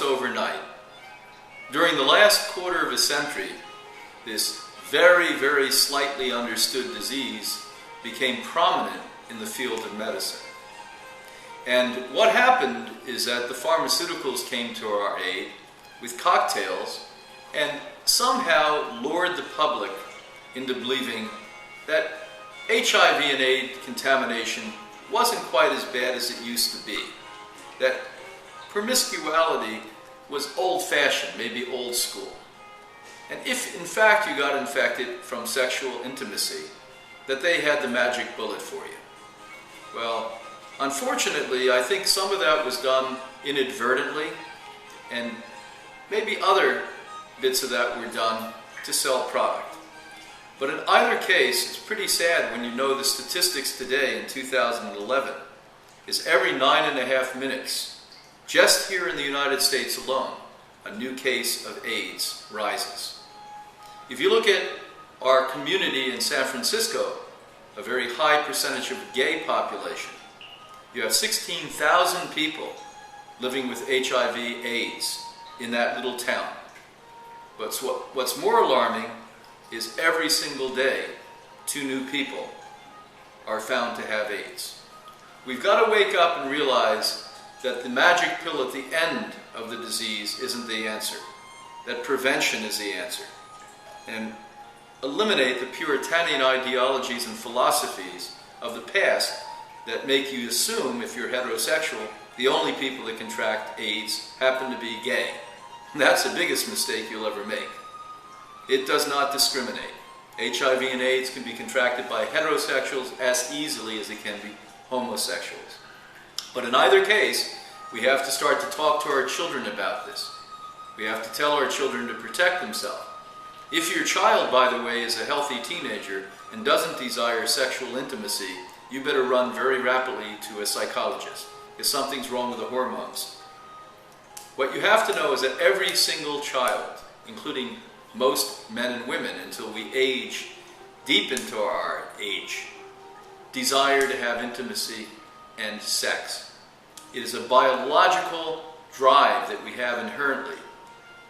almost overnight. During the last quarter of a century, this very, very slightly understood disease became prominent in the field of medicine. And what happened is that the pharmaceuticals came to our aid with cocktails and somehow lured the public into believing that HIV and AIDS contamination wasn't quite as bad as it used to be. That promiscuity was old-fashioned, maybe old school. And if in fact you got infected from sexual intimacy, that they had the magic bullet for you. Well, unfortunately, I think some of that was done inadvertently, and maybe other bits of that were done to sell product. But in either case, it's pretty sad when you know the statistics today in 2011 is every 9.5 minutes, just here in the United States alone, a new case of AIDS rises. If you look at our community in San Francisco, a very high percentage of gay population, you have 16,000 people living with HIV/AIDS in that little town. But what's more alarming is every single day, 2 new people are found to have AIDS. We've got to wake up and realize that the magic pill at the end of the disease isn't the answer, that prevention is the answer, and eliminate the Puritanian ideologies and philosophies of the past that make you assume, if you're heterosexual, the only people that contract AIDS happen to be gay. That's the biggest mistake you'll ever make. It does not discriminate. HIV and AIDS can be contracted by heterosexuals as easily as it can be homosexuals. But in either case, we have to start to talk to our children about this. We have to tell our children to protect themselves. If your child, by the way, is a healthy teenager and doesn't desire sexual intimacy, you better run very rapidly to a psychologist, because something's wrong with the hormones. What you have to know is that every single child, including most men and women until we age deep into our age, desire to have intimacy and sex. It is a biological drive that we have inherently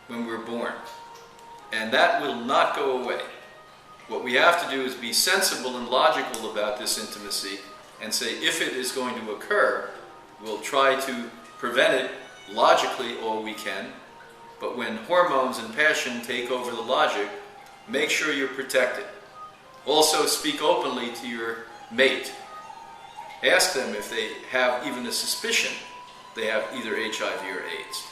when we're born. And that will not go away. What we have to do is be sensible and logical about this intimacy and say, if it is going to occur, we'll try to prevent it logically all we can. But when hormones and passion take over the logic, make sure you're protected. Also, speak openly to your mate. Ask them if they have even a suspicion they have either HIV or AIDS.